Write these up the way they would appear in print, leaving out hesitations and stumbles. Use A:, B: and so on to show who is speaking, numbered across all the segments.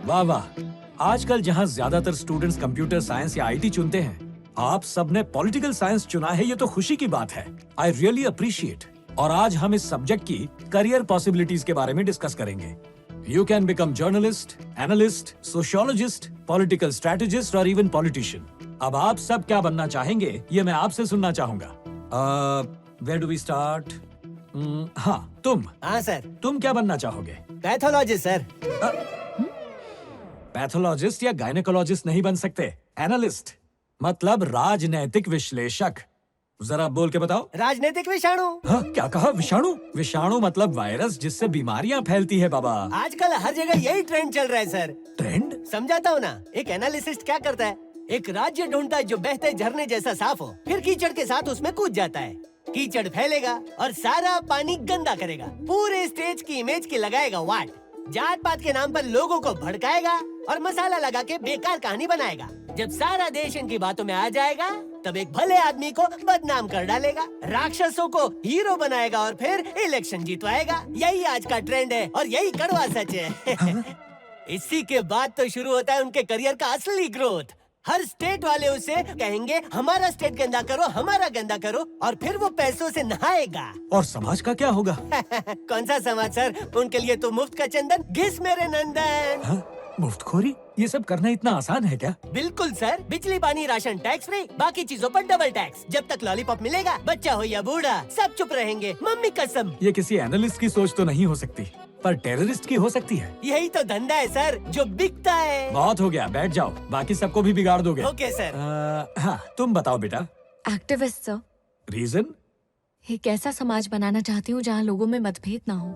A: वाह वाह, आजकल जहाँ ज्यादातर स्टूडेंट्स कंप्यूटर साइंस या आईटी चुनते हैं, आप सबने पॉलिटिकल साइंस चुना है, ये तो खुशी की बात है। I really appreciate. और आज हम इस सब्जेक्ट की करियर पॉसिबिलिटीज के बारे में डिस्कस करेंगे। You can become journalist, analyst, sociologist, political strategist और इवन पॉलिटिशियन। अब आप सब क्या बनना चाहेंगे, ये मैं आपसे सुनना चाहूंगा। Where do we start? हाँ, तुम।
B: हाँ सर।
A: तुम क्या बनना चाहोगे?
B: Pathologist sir.
A: पैथोलॉजिस्ट या गायनेकोलॉजिस्ट नहीं बन सकते, एनालिस्ट मतलब राजनैतिक विश्लेषक। जरा बोल के बताओ।
B: राजनीतिक विषाणु।
A: हाँ, क्या कहा? विषाणु? विषाणु मतलब वायरस जिससे बीमारियां फैलती है बाबा।
B: आजकल हर जगह यही ट्रेंड चल रहा है सर।
A: ट्रेंड?
B: समझाता हूँ ना। एक एनालिसिस्ट क्या करता है, एक राज्य ढूंढता है जो बहते झरने जैसा साफ हो, फिर कीचड़ के साथ उसमें कूद जाता है। कीचड़ फैलेगा और सारा पानी गंदा करेगा, पूरे स्टेज की इमेज की लगाएगा वाट, जात पात के नाम पर लोगों को भड़काएगा और मसाला लगा के बेकार कहानी बनाएगा। जब सारा देश इनकी बातों में आ जाएगा, तब एक भले आदमी को बदनाम कर डालेगा, राक्षसों को हीरो बनाएगा और फिर इलेक्शन जीतवाएगा। यही आज का ट्रेंड है और यही कड़वा सच है। इसी के बाद तो शुरू होता है उनके करियर का असली ग्रोथ। हर स्टेट वाले उसे कहेंगे हमारा स्टेट गंदा करो, हमारा गंदा करो, और फिर वो पैसों से नहाएगा।
A: और समाज का क्या होगा?
B: कौन सा समाज सर? उनके लिए तो मुफ्त का चंदन, घिस मेरे नंदन।
A: हाँ? मुफ्तखोरी? ये सब करना इतना आसान है क्या?
B: बिल्कुल सर। बिजली पानी राशन टैक्स फ्री, बाकी चीजों पर डबल टैक्स। जब तक लॉलीपॉप मिलेगा, बच्चा हो या बूढ़ा, सब चुप रहेंगे, मम्मी कसम।
A: ये किसी एनालिस्ट की सोच तो नहीं हो सकती, पर टेररिस्ट की हो सकती है।
B: यही तो धंधा है सर, जो बिकता है।
A: बहुत हो गया, बैठ जाओ, बाकी सबको भी बिगाड़ दोगे।
B: Okay sir.
A: हाँ, तुम बताओ बेटा।
C: Activist sir.
A: रीजन?
C: एक ऐसा समाज बनाना चाहती हूँ जहाँ लोगों में मतभेद ना हो।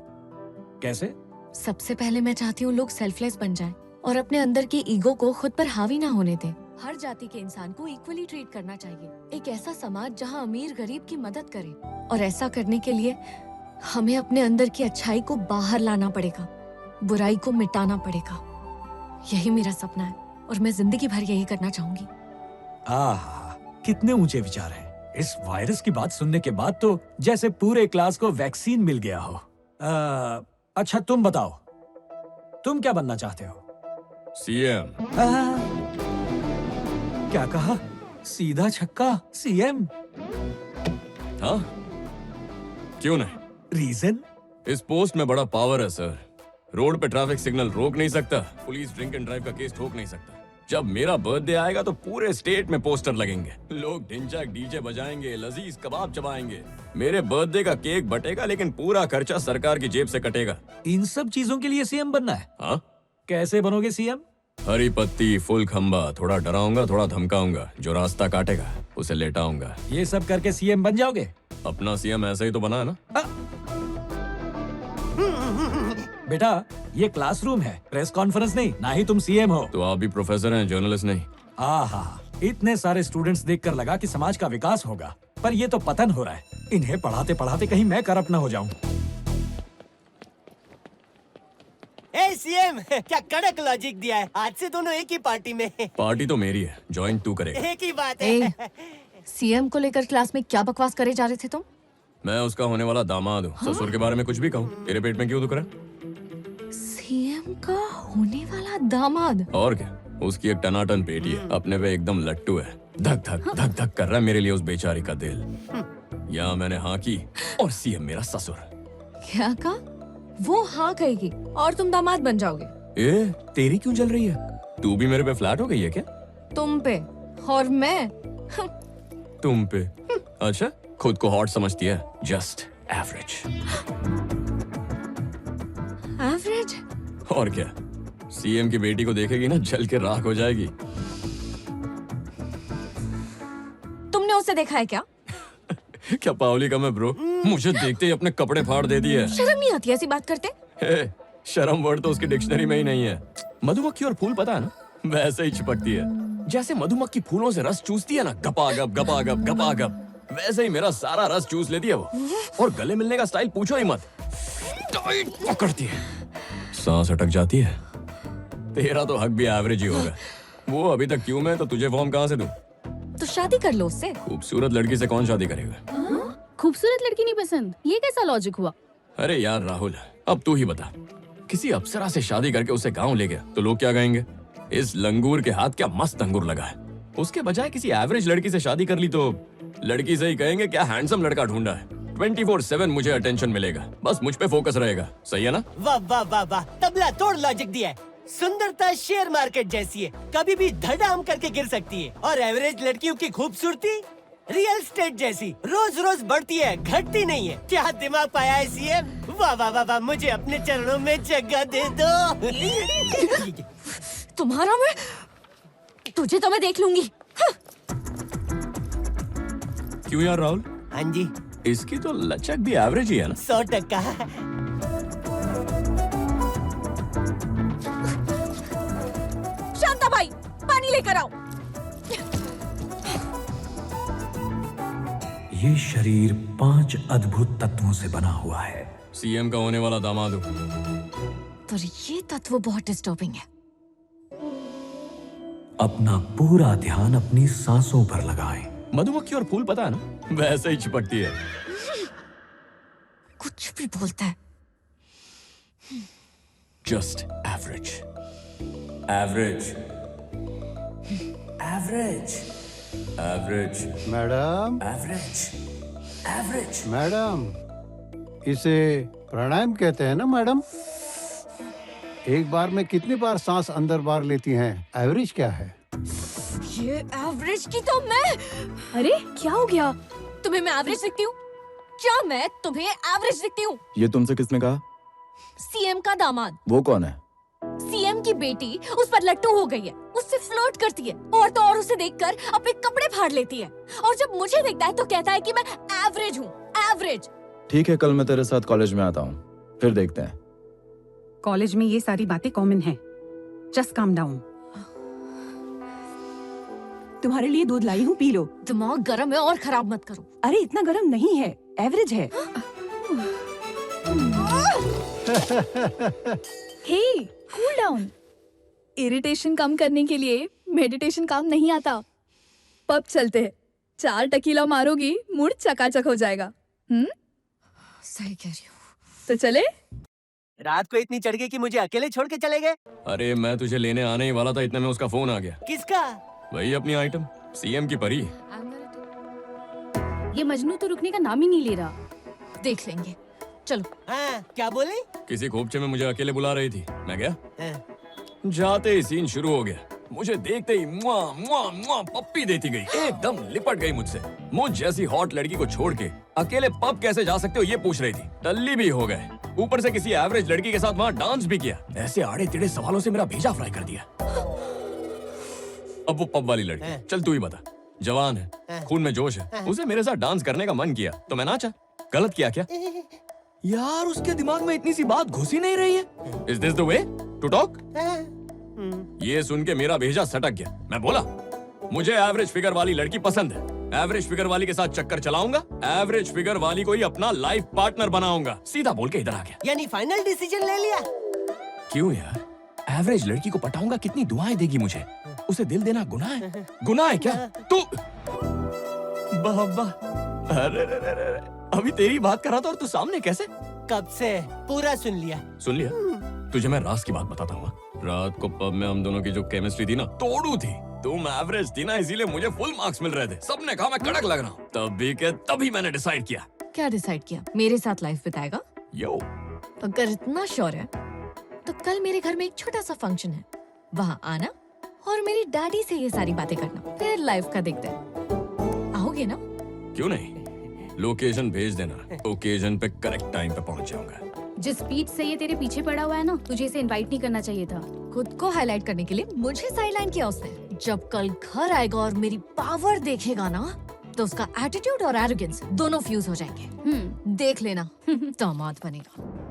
A: कैसे?
C: सबसे पहले मैं चाहती हूँ लोग सेल्फलेस बन जाएं और अपने अंदर की ईगो को खुद पर हावी ना होने दें। हर जाति के इंसान को इक्वली ट्रीट करना चाहिए। एक ऐसा समाज जहाँ अमीर गरीब की मदद करे, और ऐसा करने के लिए हमें अपने अंदर की अच्छाई को बाहर लाना पड़ेगा, बुराई को मिटाना पड़ेगा। यही मेरा सपना है और मैं जिंदगी भर यही करना चाहूंगी।
A: आह, कितने ऊंचे विचार हैं। इस वायरस की बात सुनने के बाद तो जैसे पूरे क्लास को वैक्सीन मिल गया हो। अच्छा, तुम बताओ, तुम क्या बनना चाहते हो?
D: सीएम।
A: क्या कहा? सीधा छक्का, सीएम?
D: हाँ, क्यों नहीं?
A: रीजन?
D: इस पोस्ट में बड़ा पावर है सर। रोड पे ट्रैफिक सिग्नल रोक नहीं सकता, पुलिस ड्रिंक एंड ड्राइव का केस ठोक नहीं सकता। जब मेरा बर्थडे आएगा तो पूरे स्टेट में पोस्टर लगेंगे, लोग ढिंचैक डीजे बजाएंगे, लजीज कबाब चबाएंगे। मेरे बर्थडे का केक बटेगा, लेकिन पूरा खर्चा सरकार की जेब से कटेगा।
A: इन सब चीजों के लिए सीएम बनना है?
D: हाँ?
A: कैसे बनोगे सीएम?
D: हरी पत्ती फुल खंबा, थोड़ा डराऊंगा, थोड़ा धमकाऊंगा, जो रास्ता काटेगा उसे लेटाऊंगा।
A: ये सब करके सीएम बन जाओगे?
D: अपना सीएम ऐसा ही तो बना है ना।
A: बेटा, ये क्लासरूम है, प्रेस कॉन्फ्रेंस नहीं। ना ही तुम सीएम हो।
D: तो आप भी प्रोफेसर हैं, जर्नलिस्ट नहीं।
A: आहा, इतने सारे स्टूडेंट्स देखकर लगा कि समाज का विकास होगा, पर ये तो पतन हो रहा है। इन्हें पढ़ाते पढ़ाते कहीं मैं करप्ट ना हो जाऊं।
B: ए सीएम, क्या कड़क लॉजिक दिया है। आज से दोनों एक ही पार्टी में।
D: पार्टी तो मेरी है, ज्वाइन तू करेगा।
B: एक ही बात है।
C: सीएम को लेकर क्लास में क्या बकवास करे जा रहे थे तुम?
D: मैं उसका होने वाला दामाद हूँ। ससुर के बारे में कुछ भी कहूँ, तेरे पेट में क्यों दुख रहा है?
C: सीएम का होने वाला दामाद?
D: और क्या, उसकी एक टनाटन बेटी है, अपने पे एकदम लट्टू है। धक धक धक धक कर रहा है मेरे लिए उस बेचारी का दिल। यहाँ मैंने हाँ की और सीएम मेरा ससुर।
C: क्या कहा? वो हाँ कहेगी और तुम दामाद बन जाओगे।
D: ए, तेरी क्यों जल रही है? तू भी मेरे पे फ्लैट हो गई है क्या?
C: तुम पे और मैं
D: तुम पे? अच्छा, खुद को हॉट समझती है। Just average.
C: एवरेज?
D: और क्या, सीएम की बेटी को देखेगी ना, जल के राख हो जाएगी।
C: तुमने उसे देखा है क्या?
D: क्या पावली कम है ब्रो? मुझे देखते ही अपने कपड़े फाड़ दे दिए।
C: शर्म नहीं आती ऐसी बात करते?
D: शर्म वर्ड तो उसकी डिक्शनरी में ही नहीं है। मधुमक्खी और फूल पता है ना, वैसे ही चिपकती है। जैसे मधुमक्खी फूलों से रस चूसती है ना, गपागप गपागप गपागप, वैसे ही मेरा सारा रस चूस लेती है वो। और गले मिलने का स्टाइल पूछो ही मत, टाइट पकड़ती है, सांस अटक जाती है। तेरा तो हक भी एवरेज ही होगा। वो अभी तक क्यों मैं, तो तुझे फॉर्म कहाँ से दूं?
C: तो शादी कर लो उससे।
D: खूबसूरत लड़की से कौन शादी करेगा?
E: खूबसूरत लड़की नहीं पसंद, ये कैसा लॉजिक हुआ?
D: अरे यार राहुल, अब तू ही बता, किसी अप्सरा से शादी करके उसे गांव ले गया तो लोग क्या कहेंगे, इस लंगूर के हाथ क्या मस्त अंगूर लगा है। उसके बजाय किसी एवरेज लड़की से शादी कर ली तो लड़की से ही कहेंगे क्या हैंडसम लड़का ढूंढा है। 24/7 मुझे अटेंशन मिलेगा, बस मुझ पे फोकस रहेगा। सही है ना?
B: वाह वाह वाह वाह, तबला तोड़ लॉजिक दिया है। सुंदरता शेयर मार्केट जैसी है, कभी भी धड़ाम करके गिर सकती है। और एवरेज लड़कियों की खूबसूरती रियल स्टेट जैसी रोज रोज बढ़ती है, घटती नहीं है। क्या दिमाग पाया है सीएम? वाह वाह वाह वाह, मुझे अपने चरणों में जगह दे दो।
C: तुम्हारा मैं, तुझे तो मैं देख लूंगी।
D: क्यों यार राहुल,
B: हाँ जी,
D: इसकी तो लचक भी एवरेज ही है ना।
B: 100%।
C: शांता भाई, पानी लेकर आओ।
A: ये शरीर 5 अद्भुत तत्वों से बना हुआ है।
D: सीएम का होने वाला दामाद हूँ।
C: पर ये तत्व बहुत डिस्टर्बिंग है।
A: अपना पूरा ध्यान अपनी सांसों पर लगाएं।
D: मधुमक्खी और फूल पता है ना, वैसे ही चिपकती है।
C: कुछ भी बोलता है।
D: Just average, average, average, average,
E: madam,
D: average, average.
E: Madam, इसे प्राणायाम कहते हैं ना मैडम? एक बार में कितनी बार सांस अंदर बाहर लेती हैं? एवरेज क्या है?
C: ये एवरेज की तो मैं।
F: अरे क्या हो गया?
C: तुम्हें मैं एवरेज दिखती हूँ? क्या मैं तुम्हें एवरेज दिखती हूँ?
G: ये तुमसे किसने कहा?
C: सीएम का दामाद।
G: वो कौन है?
C: सीएम की बेटी उस पर लट्टू हो गई है, उससे फ्लर्ट करती है और तो और उसे देखकर अपने कपड़े फाड़ लेती है। और जब मुझे देखता है तो कहता है कि मैं एवरेज हूँ, एवरेज।
G: ठीक है, कल मैं तेरे साथ कॉलेज में आता हूँ, फिर देखते हैं।
F: कॉलेज में ये सारी बातें कॉमन हैं। Just calm down. तुम्हारे लिए दूध लाई हूँ, पी लो।
C: दिमाग गर्म है और खराब मत करो।
F: अरे इतना गर्म नहीं है, एवरेज है।
H: हे, कूल डाउन। इरिटेशन कम करने के लिए मेडिटेशन काम नहीं आता। पब चलते हैं, 4 टकीला मारोगी, मूड चकाचक हो जाएगा।
C: सही कह रही हूँ।
H: तो चले?
B: रात को इतनी चढ़ गई कि मुझे अकेले छोड़ के चले गए।
D: अरे मैं तुझे लेने आने ही वाला था, इतने में उसका फोन आ गया।
B: किसका?
D: वही अपनी आइटम, सीएम की परी।
H: ये मजनू तो रुकने का नाम ही नहीं ले रहा।
C: देख लेंगे, चलो।
B: हाँ, क्या बोले?
D: किसी खोपचे में मुझे अकेले बुला रही थी, मैं गया।
B: हाँ।
D: जाते ही सीन शुरू हो गया। मुझे देखते ही मुआ मुआ मुआ पप्पी देती गई, एकदम लिपट गई मुझसे। मुझ जैसी हॉट लड़की को छोड़ के अकेले पब कैसे जा सकते हो ये पूछ रही थी। टल्ली भी हो गए, ऊपर से किसी एवरेज लड़की के साथ वहाँ डांस भी किया। ऐसे आड़े टेढ़े सवालों से मेरा भेजा फ्राई कर दिया। अब वो पब वाली लड़की, चल तू ही बता। जवान है, खून में जोश है, उसे मेरे साथ डांस करने का मन किया तो मैं नाचा। गलत किया क्या? यार उसके दिमाग में इतनी सी बात घुस ही नहीं रही है। Is this the way to talk? ये सुन के मेरा भेजा सटक गया। मैं बोला मुझे एवरेज फिगर वाली लड़की पसंद है, एवरेज फिगर वाली के साथ चक्कर चलाऊंगा, एवरेज फिगर वाली को ही अपना लाइफ पार्टनर बनाऊंगा। सीधा बोल के इधर आ गया।
B: यानी फाइनल डिसीजन ले लिया?
D: क्यों यार, एवरेज लड़की को पटाऊंगा, कितनी दुआएं देगी मुझे। उसे दिल देना गुनाह है? गुनाह है क्या? तू बाबा, अरे अभी तेरी बात कर रहा था और तू सामने कैसे?
B: कब से? पूरा सुन लिया।
D: सुन लिया? तुझे मैं राज की बात बताता हूँ। रात को पब में हम दोनों की जो केमिस्ट्री थी ना, तोड़ू थी। तुम एवरेज थी ना, इसीलिए मुझे फुल मार्क्स मिल रहे थे। सबने कहा मैं कड़क लग रहा हूँ। तभी मैंने डिसाइड किया।
C: क्या डिसाइड किया? मेरे साथ लाइफ बिताएगा?
D: यो,
C: अगर इतना श्योर है तो कल मेरे घर में एक छोटा सा फंक्शन है, वहाँ आना और मेरी डैडी से ये सारी बातें करना, फिर लाइफ का देखते हैं। आओगे ना?
D: क्यों नहीं, लोकेशन भेज देना, ओकेजन पे करेक्ट टाइम पे पहुंच जाऊंगा।
H: जिस स्पीड से ये तेरे पीछे पड़ा हुआ है ना, तुझे इसे इनवाइट नहीं करना चाहिए था।
C: खुद को हाईलाइट करने के लिए मुझे साइडलाइन किया उसने। जब कल घर आएगा और मेरी पावर देखेगा ना, तो उसका एटीट्यूड और एरोगेंस दोनों फ्यूज हो जाएंगे। देख लेना, दामाद बनेगा।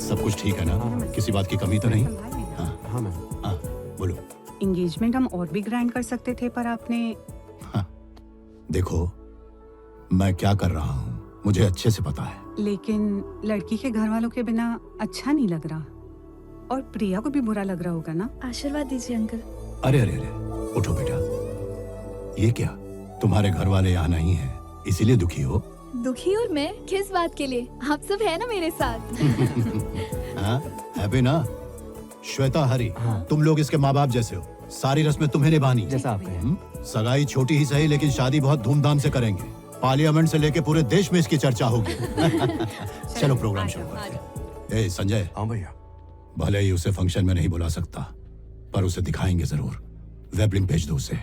I: सब कुछ ठीक है ना? किसी बात की कमी तो नहीं?
E: हाँ मैम।
I: हाँ, बोलो।
F: एंगेजमेंट हम और भी ग्रैंड कर सकते थे, पर आपने।
I: हाँ, देखो मैं क्या कर रहा हूँ मुझे अच्छे से पता है।
F: लेकिन लड़की के घर वालों के बिना अच्छा नहीं लग रहा, और प्रिया को भी बुरा लग रहा होगा ना।
H: आशीर्वाद दीजिए अंकल।
I: अरे अरे अरे, उठो बेटा, ये क्या, तुम्हारे घर वाले यहाँ नहीं है इसीलिए दुखी हो?
H: दुखी और मैं किस बात के लिए? आप सब है ना मेरे साथ।
I: हाँ, हैप्पी ना? श्वेता, हरी, तुम लोग इसके माँ बाप जैसे हो, सारी रस्में तुम्हें निभानी है।
B: जैसा आप कहें।
I: सगाई छोटी ही सही लेकिन शादी बहुत धूमधाम से करेंगे। पार्लियामेंट से लेके पूरे देश में इसकी चर्चा होगी। चलो प्रोग्राम शुरू करते हैं। ए संजय।
J: हाँ भैया।
I: भले ही उसे फंक्शन में नहीं बुला सकता, पर उसे दिखाएंगे जरूर। वेब लिंक भेज दो उसे।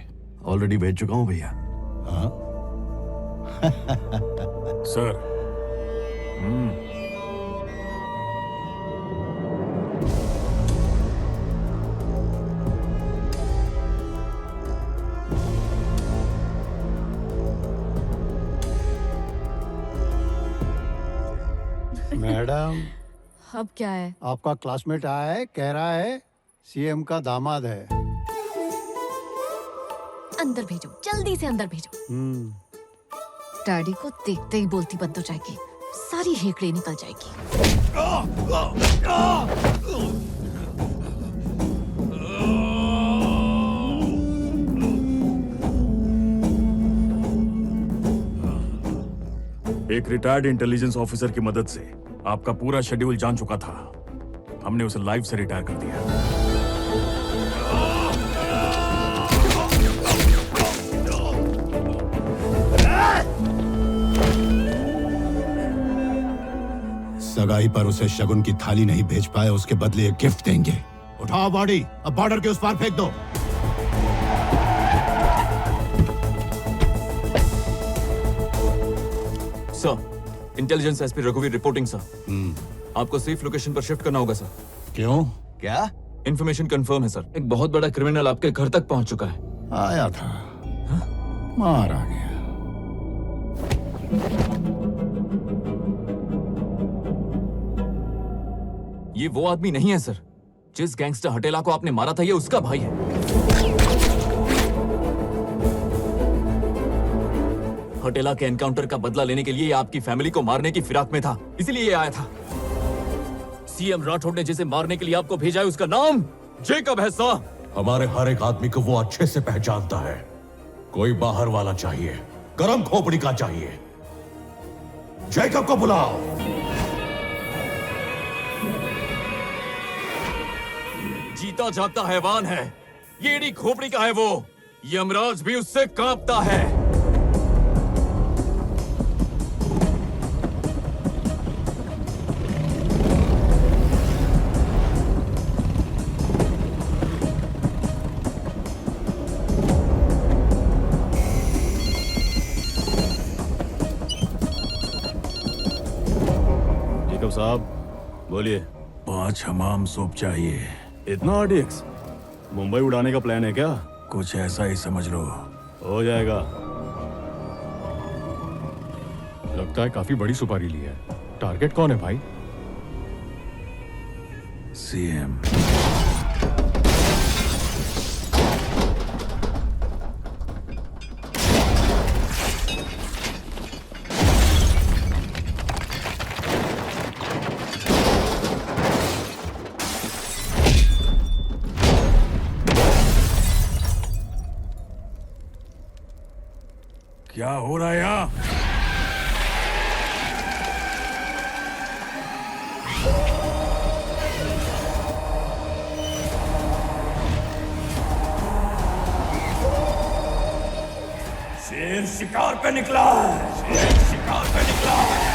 J: ऑलरेडी भेज चुका हूँ भैया।
I: हाँ?
J: सर।
E: मैडम,
C: अब क्या है?
E: आपका क्लासमेट आया है, कह रहा है सीएम का दामाद है।
C: अंदर भेजो, जल्दी से अंदर भेजो। डैडी को देखते ही बोलती बंद हो जाएगी, सारी हेकड़ी निकल जाएगी।
J: एक रिटायर्ड इंटेलिजेंस ऑफिसर की मदद से आपका पूरा शेड्यूल जान चुका था। हमने उसे लाइफ से रिटायर कर दिया।
I: सगाई पर उसे शगुन की थाली नहीं भेज पाए, उसके बदले एक गिफ्ट देंगे। उठाओ बॉडी, अब बॉर्डर के उस पार फेंक दो।
D: सर, इंटेलिजेंस एसपी रघुवीर रिपोर्टिंग सर। आपको सेफ लोकेशन पर शिफ्ट करना होगा सर।
I: क्यों?
D: क्या? इन्फॉर्मेशन कंफर्म है सर, एक बहुत बड़ा क्रिमिनल आपके घर तक पहुंच चुका है।
I: आया था। मार आ गया।
D: ये वो आदमी नहीं है सर, जिस गैंगस्टर हटेला को आपने मारा था, ये उसका भाई है। हटेला के एनकाउंटर का बदला लेने के लिए ये आपकी फैमिली को मारने की फिराक में था, इसलिए ये आया था। सीएम राठौड़ ने जिसे मारने के लिए आपको भेजा है, उसका नाम जेकब है सर।
K: हमारे हर एक आदमी को वो अच्छे से पहचानता है। कोई बाहर वाला चाहिए, गरम खोपड़ी का चाहिए। जेकब को बुलाओ।
D: जीता जागता हैवान है, ये एड़ी खोपड़ी का है वो। यमराज भी उससे कांपता है।
J: जेकब साहब बोलिए। 5 हमाम सूप चाहिए। इतना आरडीएक्स? मुंबई उड़ाने का प्लान है क्या? कुछ ऐसा ही समझ लो। हो जाएगा।
K: लगता है काफी बड़ी सुपारी ली है। टारगेट कौन है भाई?
J: सीएम। क्या हो रहा है यहाँ? शेर शिकार पे निकला है। शेर शिकार पे निकला है।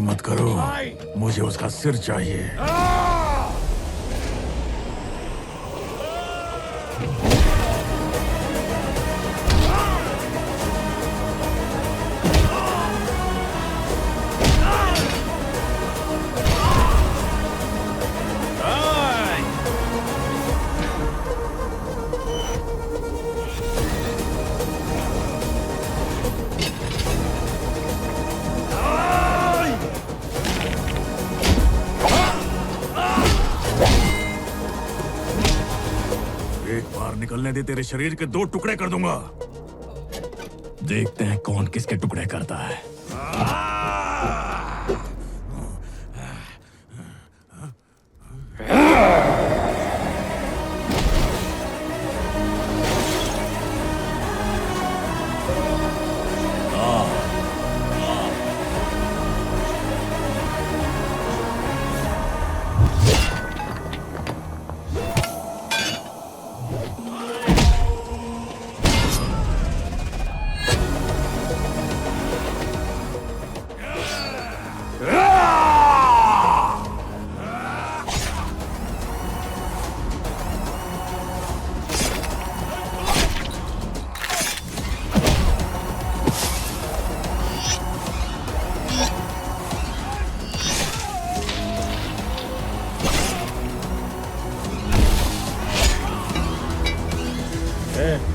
J: फिक्र मत करो, मुझे उसका सिर चाहिए। एक बार निकलने दे, तेरे शरीर के 2 टुकड़े कर दूंगा।
D: देखते हैं कौन किसके टुकड़े करता है।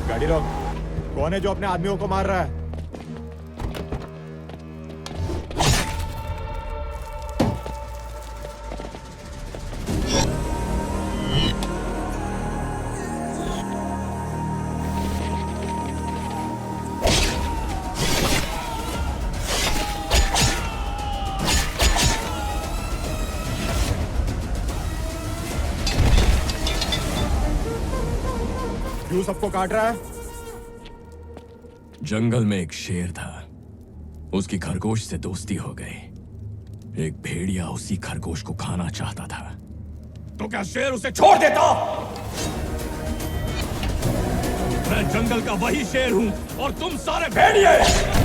J: गाड़ी रोक। कौन है जो अपने आदमियों को मार रहा है? क्यों सबको काट रहा है?
D: जंगल में एक शेर था, उसकी खरगोश से दोस्ती हो गई। एक भेड़िया उसी खरगोश को खाना चाहता था,
J: तो क्या शेर उसे छोड़ देता?
D: मैं जंगल का वही शेर हूं और तुम सारे भेड़िए।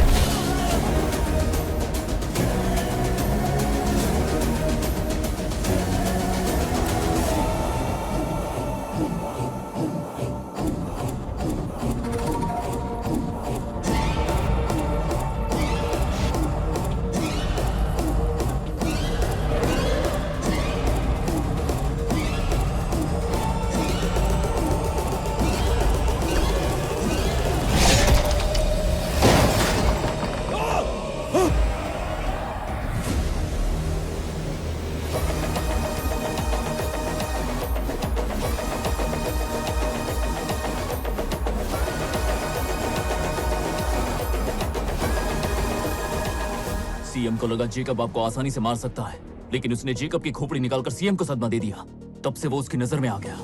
L: सीएम को लगा जेकब आपको आसानी से मार सकता है, लेकिन उसने जेकब की खोपड़ी निकालकर सीएम को सदमा दे दिया। तब से वो उसकी नजर में आ गया।